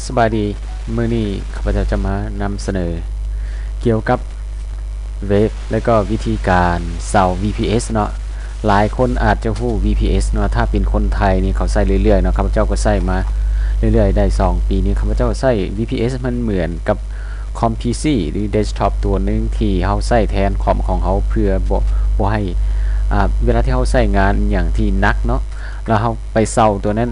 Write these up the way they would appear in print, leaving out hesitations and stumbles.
สบายดีมื้อนี้ข้าพเจ้าจะมานำเสนอเกี่ยวกับเว็บและก็วิธีการเซา VPS เนาะหลายคนอาจจะฮู้ VPS เนาะถ้าเป็นคนไทยนี่เขาใช้เรื่อยๆเนาะข้าพเจ้าก็ใช้มาเรื่อยๆได้2ปีนี้ข้าพเจ้าใช้ VPS มันเหมือนกับคอม PC หรือเดสก์ท็อปตัวหนึงที่เฮาใช้แทนคอมของเฮาเพื่อบ่ให้เวลาที่เฮาใช้งานอย่างที่หนักเนาะแล้วเฮาไปเซาตัวนั้น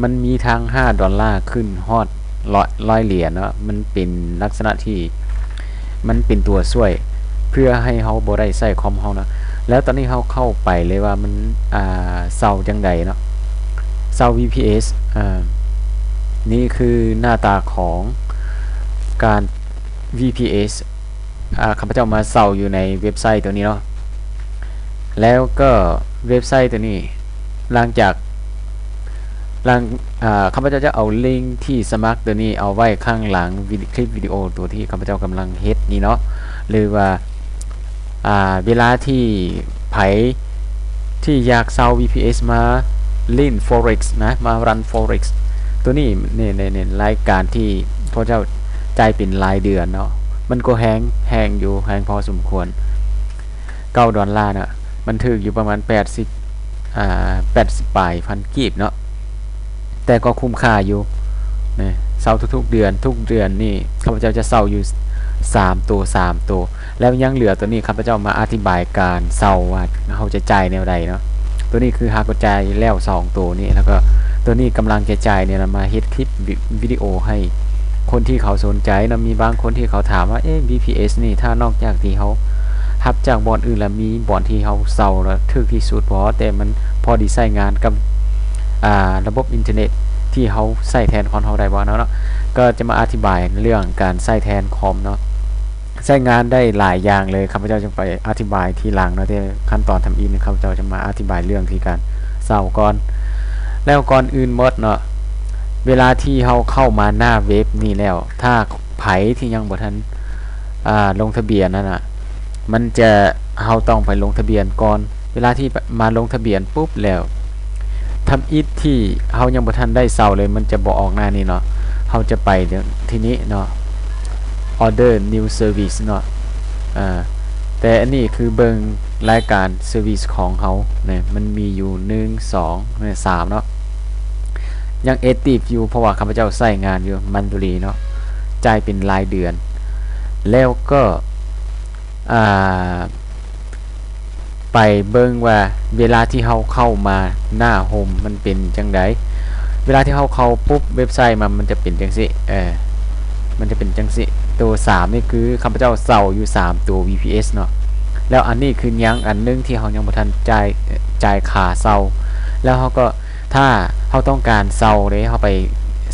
มันมีทาง$5ขึ้นฮอด100เหรียญเนาะมันเป็นลักษณะที่มันเป็นตัวช่วยเพื่อให้เฮาบ่ได้ใช้คอมเฮานะแล้วตอนนี้เฮาเข้าไปเลยว่ามันเซาจังใดเนาะเซา VPS นี่คือหน้าตาของการ VPS ข้าพเจ้ามาเซาอยู่ในเว็บไซต์ตัวนี้เนาะแล้วก็เว็บไซต์ตัวนี้หลังจากข้าพเจ้าจะเอาลิงก์ที่สมัครตัวนี้เอาไว้ข้างหลังคลิปวิดีโอตัวที่ข้าพเจ้ากำลังเฮ็ดนี่เนาะหรือว่าเวลาที่ไผที่อยากเซา VPS มาเล่น Forex นะมารัน Forex ตัวนี้ในรายการที่พระเจ้าจ่ายเป็นรายเดือนเนาะมันก็แฮงอยู่แฮงพอสมควร$9น่ะมันถึกอยู่ประมาณ80ปลายพันกีบเนาะแต่ก็คุ้มค่าอยู่นะเซาทุกๆเดือนทุกเดือนนี่ข้าพเจ้าจะเซาอยู่3ตัวแล้วยังเหลือตัวนี้ข้าพเจ้ามาอธิบายการเซาว่าเขาจะจ่ายแนวใดเนาะตัวนี้คือหากจ่ายแล้ว2ตัวนี้แล้วก็ตัวนี้กำลังจะจ่ายเนี่ยมาเฮ็ดคลิปวิดีโอให้คนที่เขาสนใจนะมีบางคนที่เขาถามว่าVPS นี่ถ้านอกจากที่เขาฮับจากบอลอื่นแล้วมีบอลที่เขาเซาแล้วถึกที่สุดบ่แต่มันพอดีใช้งานกับระบบอินเทอร์เน็ตที่เขาใส่แทนคอมเขาได้บ่เนาะก็จะมาอธิบายเรื่องการใส่แทนคอมเนาะใช้งานได้หลายอย่างเลยข้าพเจ้าจะไปอธิบายทีหลังเนาะที่ขั้นตอนทำอินข้าพเจ้าจะมาอธิบายเรื่องที่การเซาก่อนแล้วก่อนอื่นหมดเนาะเวลาที่เขาเข้ามาหน้าเว็บนี่แล้วถ้าไผที่ยังบ่ทันลงทะเบียนนั่นน่ะมันจะเขาต้องไปลงทะเบียนก่อนเวลาที่มาลงทะเบียนปุ๊บแล้วทำอิฐที่เฮายังบ่ทันได้เซาเลยมันจะบ่ออกหน้านี้เนาะเฮาจะไปเดี๋ยวทีนี้เนาะ order new service เนาะแต่อันนี้คือเบิ่งรายการ service ของเฮาเนี่ยมันมีอยู่1 2 3เนาะยัง active อยู่เพราะว่าข้าพเจ้าใช้งานอยู่มันบุรีเนาะจ่ายเป็นรายเดือนแล้วก็ไปเบิ่งว่าเวลาที่เฮาเข้ามาหน้าโฮมมันเป็นจังไดเวลาที่เฮาเข้าปุ๊บเว็บไซต์มันจะเป็นจังซี่มันจะเป็นจังซี่ตัว3นี่คือข้าพเจ้าเซาอยู่3ตัว VPS เนาะแล้วอันนี้คือยังอันนึงที่เฮายังบ่ทันจ่ายค่าเซาแล้วเฮาก็ถ้าเฮาต้องการเซาเด้เฮาไป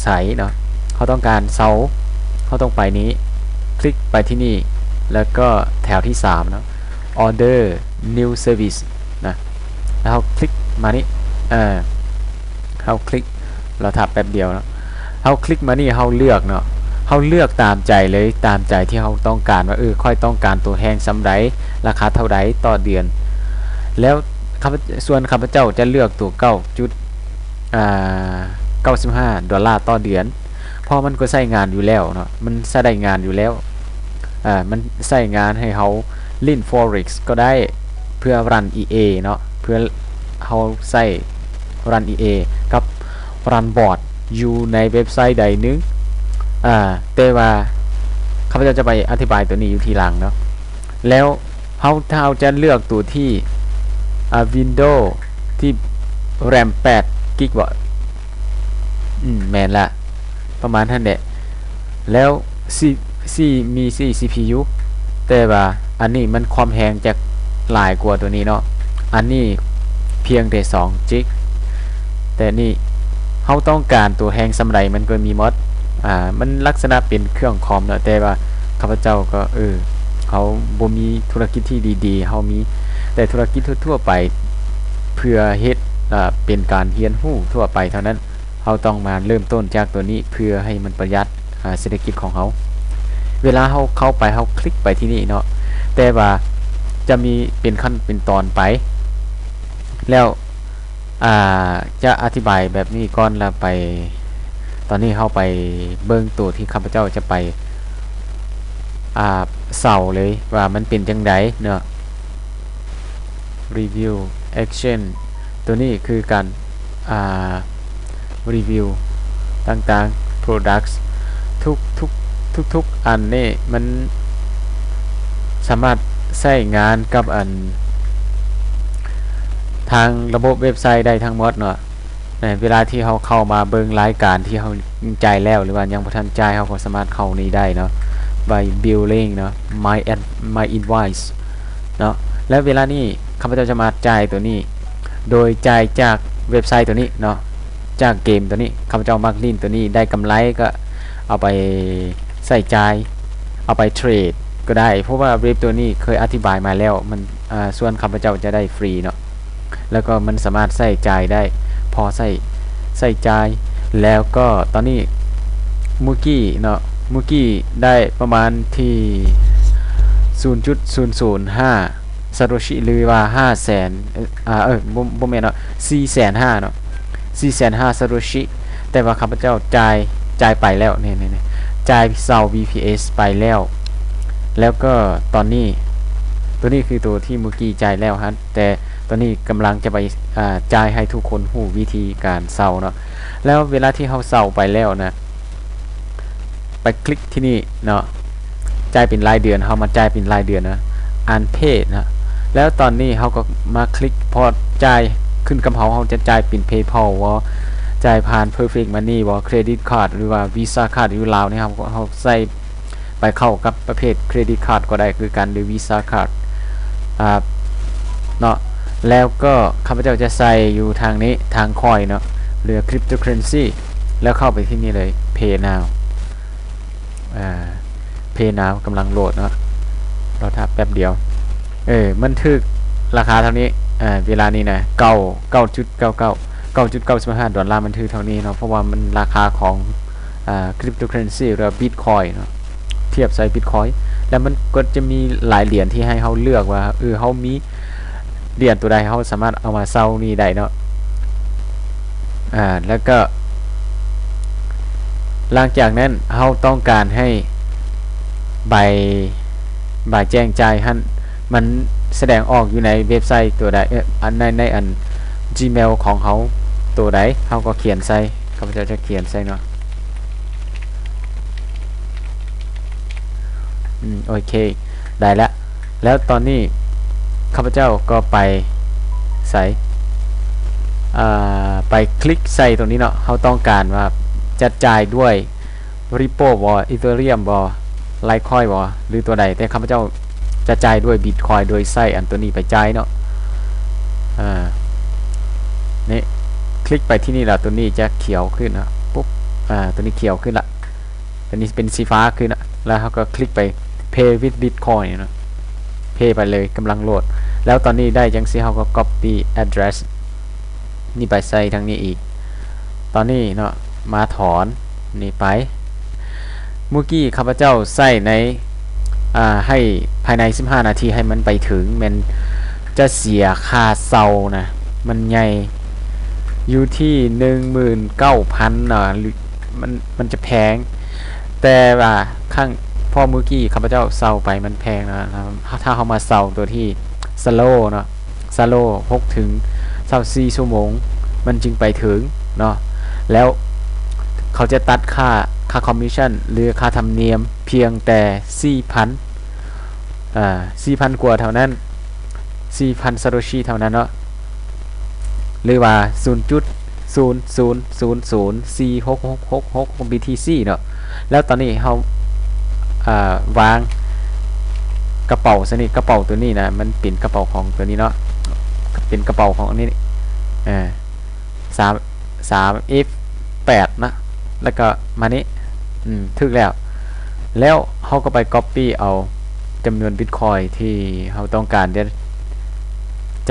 ใส่เนาะเฮาต้องการเซาเฮาต้องไปนี้คลิกไปที่นี่แล้วก็แถวที่3เนาะ order new service นะแล้วเราคลิกมานี่เราคลิกเราทับแป๊บเดียวเนาะเราคลิกมานี่เราเลือกเนาะเราเลือกตามใจเลยตามใจที่เราต้องการว่าค่อยต้องการตัวแห้งซ้ำใดราคาเท่าใดต่อเดือนแล้วส่วนข้าพเจ้าจะเลือกตัว$95ต่อเดือนเพราะมันก็ใช้งานอยู่แล้วเนาะมันใช้ได้งานอยู่แล้วมันใช้งานให้เขาเล่น Forex ก็ได้เพื่อรัน EA เนาะเพื่อเขาใช้รัน EA กับรันบอร์ดอยู่ในเว็บไซต์ใดนึงแต่ว่าข้าพเจ้าจะไปอธิบายตัวนี้อยู่ทีหลังเนาะแล้วถ้าเราจะเลือกตัวที่Windows ที่ RAM 8 GB แม่นละประมาณท่านแหละแล้วมี CPU แต่ว่าอันนี้มันความแรงจะหลายกว่าตัวนี้เนาะอันนี้เพียงแต่2 จิกแต่นี่เฮาต้องการตัวแรงสำไรมันก็มีมอดมันลักษณะเป็นเครื่องคอมเนาะแต่ว่าข้าพเจ้าก็เขาบ่มีธุรกิจที่ดีๆเฮามีแต่ธุรกิจทั่วๆไปเพื่อเฮ็ดเป็นการเรียนรู้ทั่วไปเท่านั้นเฮาต้องมาเริ่มต้นจากตัวนี้เพื่อให้มันประหยัดเศรษฐกิจของเฮาเวลาเฮาเข้าไปเฮาคลิกไปที่นี่เนาะแต่ว่าจะมีเป็นขั้นเป็นตอนไปแล้วจะอธิบายแบบนี้ก่อนแล้วไป ตอนนี้เข้าไปเบิ่งตัวที่ข้าพเจ้าจะไปเสาเลยว่ามันเป็นจังไดเนาะ review action ตัวนี้คือการreview ต่างๆ products ทุกอันนี่มันสามารถใช้งานกับอันทางระบบเว็บไซต์ได้ทั้งหมดเนาะในเวลาที่เขาเข้ามาเบิ่งรายการที่เขาจ่ายแล้วหรือว่ายังบ่ทันจ่ายเขาก็สามารถเข้านี้ได้เนาะ by billing เนาะ my invoice เนาะแล้วเวลานี้ข้าพเจ้าจะมาจ่ายตัวนี้โดยจ่ายจากเว็บไซต์ตัวนี้เนาะจากเกมตัวนี้ข้าพเจ้ามักลินตัวนี้ได้กำไรก็เอาไปใส่จ่ายเอาไปเทรดก็ได้เพราะว่าเว็บตัวนี้เคยอธิบายมาแล้วมันส่วนข้าพเจ้าจะได้ฟรีเนาะแล้วก็มันสามารถใส่จ่ายได้พอใส่จ่ายแล้วก็ตอนนี้มูกี้เนาะมูกี้ได้ประมาณที่ 0.005 ซาโตชิหรือว่า 500,000บ่แม่นเนาะ 450,000 เนาะ 450,000 ซาโตชิแต่ว่าข้าพเจ้าจ่ายไปแล้วนี่จ่ายเซา VPS ไปแล้วก็ตอนนี้ตัวนี้คือตัวที่เมื่อกี้จ่ายแล้วฮะแต่ตอนนี้กำลังจะไปจ่ายให้ทุกคนรู้วิธีการเซาเนาะแล้วเวลาที่เขาเซาไปแล้วนะไปคลิกที่นี่เนาะจ่ายเป็นรายเดือนเขามาจ่ายเป็นรายเดือนนะunpaid นะแล้วตอนนี้เขาก็มาคลิกพอจ่ายขึ้นกับเขาจะจ่ายเป็น PayPal ว่าจ่ายผ่าน Perfect Money ว่า Credit Card หรือว่า Visa Card อยู่ลาวนี่ครับเขาใส่ไปเข้ากับประเภท Credit Card ก็ได้คือการหรือ Visa Card เนาะแล้วก็ข้าพเจ้าจะใส่อยู่ทางนี้ทางคอยเนาะหรือ Cryptocurrency แล้วเข้าไปที่นี่เลย Pay Now Pay Now กำลังโหลดเนาะเราทับแป๊บเดียวมันถึกราคาเท่านี้เวลานี้นะ9.95 ดอลลาร์มันถือเท่านี้เนาะเพราะว่ามันราคาของCryptocurrency หรือ Bitcoin เนาะเทียบใส่ Bitcoin แล้วมันก็จะมีหลายเหรียญที่ให้เขาเลือกว่าเขามีเหรียญตัวใดเขาสามารถเอามาเซานี่ได้เนาะแล้วก็หลังจากนั้นเขาต้องการให้ใบแจ้งจ่ายหั่นมันแสดงออกอยู่ในเว็บไซต์ตัวใดในอัน Gmail ของเขาตัวใดเขาก็เขียนใส่ข้าพเจ้าจะเขียนใส่เนาะโอเคได้แล้วตอนนี้ข้าพเจ้าก็ไปใส่ไปคลิกใส่ตรงนี้เนาะเขาต้องการว่าจะจ่ายด้วย Ripple บ่ Ethereum บ่ Litecoin บ่หรือตัวใดแต่ข้าพเจ้าจะจ่ายด้วย Bitcoin โดยใส่อันตัวนี้ไปจ่ายเนาะนี่คลิกไปที่นี่แล้วตัวนี้จะเขียวขึ้นนะปุ๊บตัวนี้เขียวขึ้นละตัวนี้เป็นสีฟ้าขึ้นนะแล้วเขาก็คลิกไป Pay with Bitcoin นะ Pay ไปเลยกำลังโหลดแล้วตอนนี้ได้จังซี่เขาก็ Copy address นี่ไปใส่ทางนี้อีกตอนนี้เนาะมาถอนนี่ไปเมื่อกี้ข้าพเจ้าใส่ในให้ภายใน15 นาทีให้มันไปถึงมันจะเสียค่าเซานะมันใหญ่อยู่ที่ 19,000 เนาะมันจะแพงแต่ว่าพอเมื่อกี้ข้าพเจ้าเซาไปมันแพงนะถ้าเขามาเซาตัวที่สโลเนาะสโล6 ถึง 24 ชั่วโมงมันจึงไปถึงเนาะแล้วเขาจะตัดค่าคอมมิชชั่นหรือค่าธรรมเนียมเพียงแต่ 4,000 กว่าเท่านั้น 4,000 ซาโตชิเท่านั้นเนาะหรือว่า 0.00004666 BTC เนาะแล้วตอนนี้เขาวางกระเป๋าสนิทกระเป๋าตัวนี้นะมันเป็นกระเป๋าของตัวนี้เนาะเป็นกระเป๋าของอันนี้3F8 นะแล้วก็มานี้ถึกแล้วเขาก็ไป copy เอาจำนวน Bitcoin ที่เขาต้องการจะ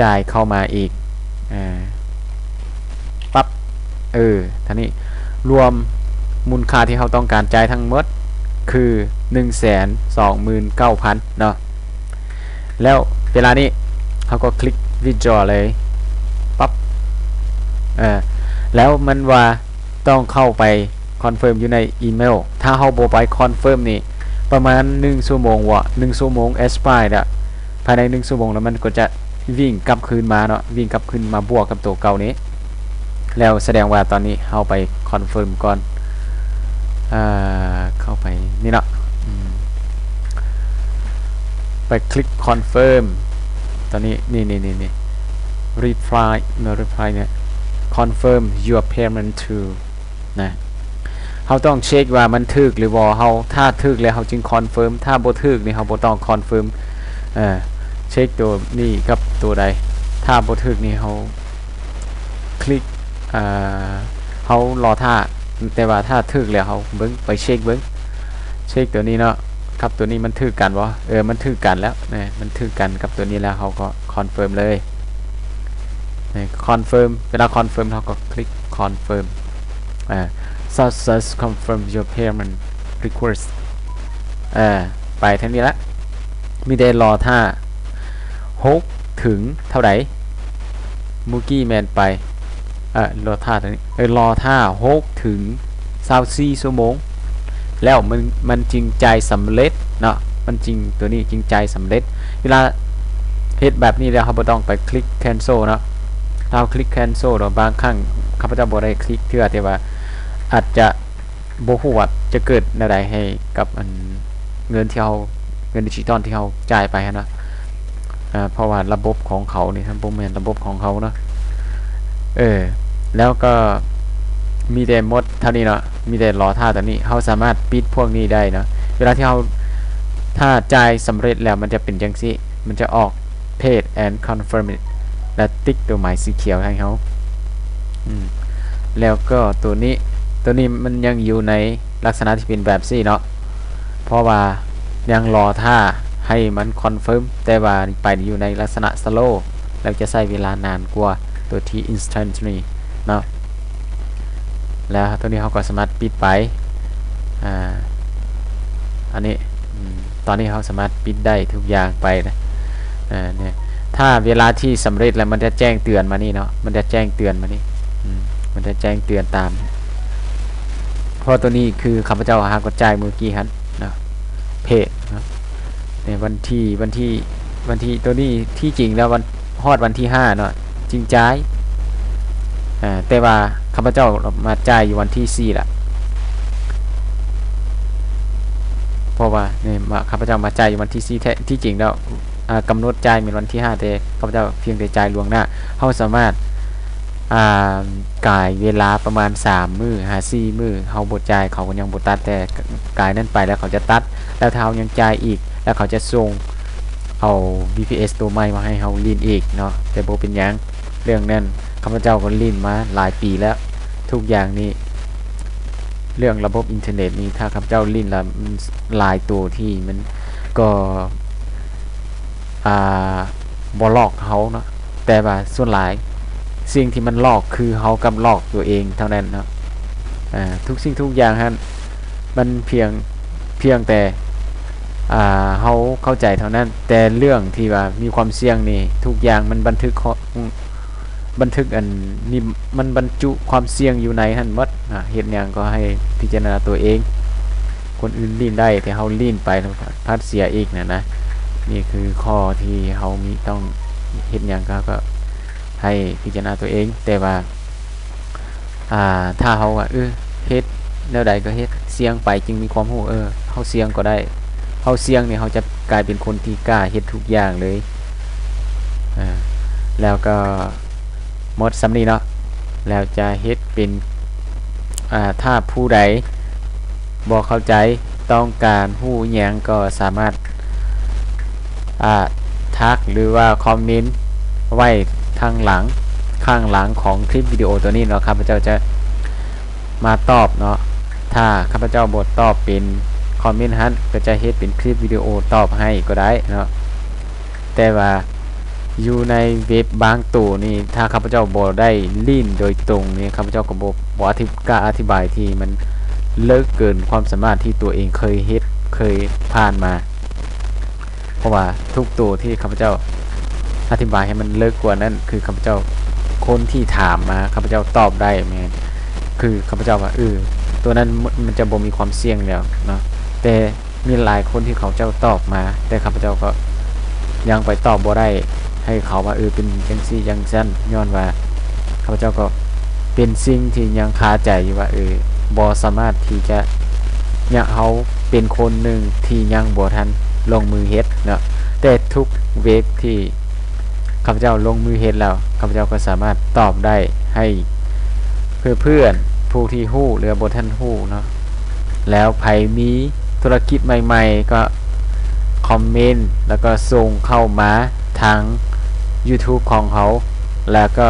จ่ายเข้ามาอีกปั๊บท่านี้รวมมูลค่าที่เขาต้องการจ่ายทั้งหมดคือ 129,000 เนาะแล้วเวลานี้เขาก็คลิก withdraw เลยปั๊บแล้วมันว่าต้องเข้าไป คอนเฟิร์มอยู่ในอีเมลถ้าเฮาบ่ไปคอนเฟิร์มนี่ประมาณ1ชั่วโมงวะ1ชั่วโมง expire อ่ะภายใน1ชั่วโมงแล้วมันก็จะวิ่งกลับคืนมาเนาะวิ่งกลับคืนมาบวกกับตัวเก่านี้แล้วแสดงว่าตอนนี้เฮาไปคอนเฟิร์มก่อนเข้าไปนี่เนาะไปคลิกคอนเฟิร์มตอนนี้นี่ reply no reply เนี่ย confirm your payment to นะเราต้องเช็คว่ามันถูกหรือบ่เราถ้าถูกแล้วเราจึงคอนเฟิร์มถ้าบ่ถูกนี่เราบ่ต้องคอนเฟิร์มเช็คตัวนี้กับตัวใดถ้าบ่ถูกนี่เราคลิกเรารอท่าแต่ว่าถ้าถูกแล้วเราเบิ่งไปเช็คตัวนี้เนาะครับตัวนี้มันถูกกันบ่มันถูกกันแล้วนี่มันถูกกันกับตัวนี้แล้วเราก็คอนเฟิร์มเลยคอนเฟิร์มเวลาคอนเฟิร์มเราก็คลิกคอนเฟิร์มsuccess confirm your payment request ไปทั้งนี้ละมีได้รอท่า6ถึงเท่าไหร่มูกี้แมนไปรอท่าตรงนี้รอท่า6ถึง24ชั่วโมงแล้วมันจริงใจสำเร็จเนาะมันจริงตัวนี้จริงใจสำเร็จเวลาเฮ็ดแบบนี้แล้วเราบ่ต้องไปคลิก cancel เนาะเราคลิก cancel เราบางครั้งข้าพเจ้าบ่ได้คลิกเทื่อแต่ว่าอาจจะบ่ฮู้ว่าจะเกิดอะไรให้กับเงินที่เราเงินดิจิตอลที่เราจ่ายไปนะเพราะว่าระบบของเขานี่ทั้งบ่แม่นระบบของเขาเนาะแล้วก็มีแต่หมดเท่านี้เนาะมีแต่รอท่าตัวนี้เราสามารถปิดพวกนี้ได้เนาะเวลาที่เราถ้าจ่ายสำเร็จแล้วมันจะเป็นจังซี่มันจะออก paid and confirm it และติ๊กตัวหมายสีเขียวให้เขาแล้วก็ตัวนี้มันยังอยู่ในลักษณะที่เป็นแบบซี่เนาะเพราะว่ายังรอท่าให้มันคอนเฟิร์มแต่ว่าไปอยู่ในลักษณะสโลว์แล้วจะใช้เวลานานกว่าตัวที่ instantly เนาะแล้วตัวนี้เขาก็สามารถปิดไปอันนี้ตอนนี้เขาสามารถปิดได้ทุกอย่างไปนะเนี่ยถ้าเวลาที่สำเร็จแล้วมันจะแจ้งเตือนมานี่เนาะมันจะแจ้งเตือนมานี่มันจะแจ้งเตือนตามเพราะตัวนี้คือข้าพเจ้าหากดจ่ายเมื่อกี้ครับนะเพจนะในวันที่ตัวนี้ที่จริงแล้ววันที่5เนาะจริงจ่ายแต่ว่าข้าพเจ้ามาจ่ายอยู่วันที่4ล่ะเพราะว่าเนี่ยข้าพเจ้ามาจ่ายอยู่วันที่4แท้ที่จริงแล้วกำหนดจ่ายเป็นวันที่5แต่ข้าพเจ้าเพียงแต่จ่ายล่วงหน้าเขาสามารถกายเวลาประมาณ3มื้อ4มื้อเฮาบ่จ่ายเขาก็ยังบ่ตัดแต่กายนั้นไปแล้วเขาจะตัดแล้วเท้ายังจ่ายอีกแล้วเขาจะส่งเอา VPS ตัวใหม่มาให้เฮาลีนอีกเนาะแต่บ่เป็นหยังเรื่องนั้นข้าพเจ้าก็ลีนมาหลายปีแล้วทุกอย่างนี้เรื่องระบบอินเทอร์เน็ตนี้ถ้าข้าพเจ้าลีนแล้วหลายตัวที่มันก็บ่ลอกเฮาเนาะแต่ว่าส่วนหลายสิ่งที่มันลอกคือเขากำลอกตัวเองเท่านั้นเนาะทุกสิ่งทุกอย่างฮะมันเพียงแต่เขาเข้าใจเท่านั้นแต่เรื่องที่ว่ามีความเสี่ยงนี่ทุกอย่างมันบันทึกอันนี่มันบรรจุความเสี่ยงอยู่ในหันหมดเหตุอย่างก็ให้พิจารณาตัวเองคนอื่นลีนได้แต่เขาลีนไปแล้วพัดเสียอีกนะนี่คือข้อที่เขามีต้องเหตุอย่างก็ให้พิจารณาตัวเองแต่ว่าถ้าเขาเฮ็ดแล้วใดก็เฮ็ดเสี่ยงไปจึงมีความรู้เขาเสี่ยงก็ได้เขาเสี่ยงเนี่ยเขาจะกลายเป็นคนที่กล้าเฮ็ดทุกอย่างเลยแล้วก็หมดสำนีเนาะแล้วจะเฮ็ดเป็นถ้าผู้ใดบ่เข้าใจต้องการรู้หยังก็สามารถทักหรือว่าคอมเมนต์ไว้ข้างหลังของคลิปวิดีโอตัวนี้เนาะข้าพเจ้าจะมาตอบเนาะถ้าข้าพเจ้าบทตอบเป็นคอมเมนต์ฮันก็จะเฮ็ดเป็นคลิปวิดีโอตอบให้ก็ได้เนาะแต่ว่าอยู่ในเว็บบางตัวนี่ถ้าข้าพเจ้าบ่ได้ลิ้นโดยตรงนี่ข้าพเจ้าก็บ่อธิบายที่มันเลิกเกินความสามารถที่ตัวเองเคยผ่านมาเพราะว่าทุกตัวที่ข้าพเจ้าอธิบายให้มันเลิกกว่านั้นคือข้าพเจ้าคนที่ถามมาข้าพเจ้าตอบได้แม่นคือข้าพเจ้าว่า ตัวนั้นมันจะบ่มีความเสี่ยงแล้วเนาะแต่มีหลายคนที่เขาเจ้าตอบมาแต่ข้าพเจ้าก็ยังไปตอบบ่ได้ให้เขาว่าเป็นจังซี่จังซั่นย้อนว่าข้าพเจ้าก็เป็นสิ่งที่ยังคาใจอยู่ว่าบ่สามารถที่จะเนี่ยเขาเป็นคนหนึ่งที่ยังบ่ทันลงมือเฮ็ดเนาะแต่ทุกเว็บที่ข้าพเจ้าลงมือเฮ็ดแล้วข้าพเจ้าก็สามารถตอบได้ให้เพื่อนๆผู้ที่ฮู้หรือบ่ทันฮู้เนาะแล้วไผมีธุรกิจใหม่ๆก็คอมเมนต์แล้วก็ส่งเข้ามาทาง YouTube ของเขาแล้วก็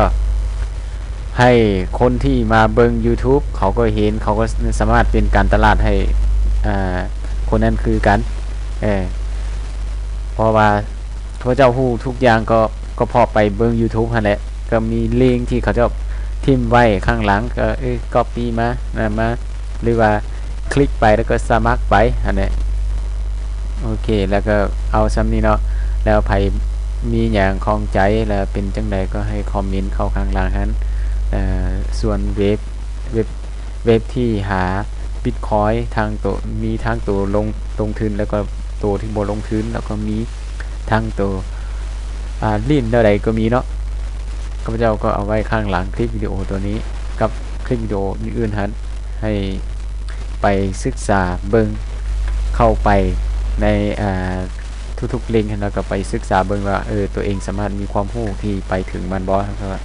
ให้คนที่มาเบิ่ง YouTube เขาก็เห็นเขาก็สามารถเป็นการตลาดให้คนนั้นคือกันเพราะว่าพระเจ้าฮู้ทุกอย่างก็พอไปเบิ่ง YouTube หั่นแหละก็มีลิงก์ที่เขาเจ้าทิ่มไว้ข้างหลังก็copy มามาหรือว่าคลิกไปแล้วก็สมัครไปหั่นแหละโอเคแล้วก็เอาซ้ำนี้เนาะแล้วไผมีหยังข้องใจแล้วเป็นจังใดก็ให้คอมเมนต์เข้าข้างล่างนั้นส่วนเว็บที่หา Bitcoin ทางตัวมีทางตัวลงทุนแล้วก็ตัวที่บ่ลงทุนแล้วก็มีทางตัวลิ้นใดก็มีเนาะข้าพเจ้าก็เอาไว้ข้างหลังคลิปวิดีโอตัวนี้กับคลิปวิดีโออื่นๆให้ไปศึกษาเบิ่งเข้าไปในทุกๆลิงก์แล้วก็ไปศึกษาเบิ่งว่าตัวเองสามารถมีความรู้ที่ไปถึงมันบ่ครับ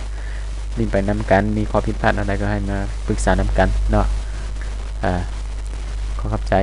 นี่ไปนำกันมีข้อผิดพลาดอะไรก็ให้มาปรึกษานำกันเนาะขอขอบใจ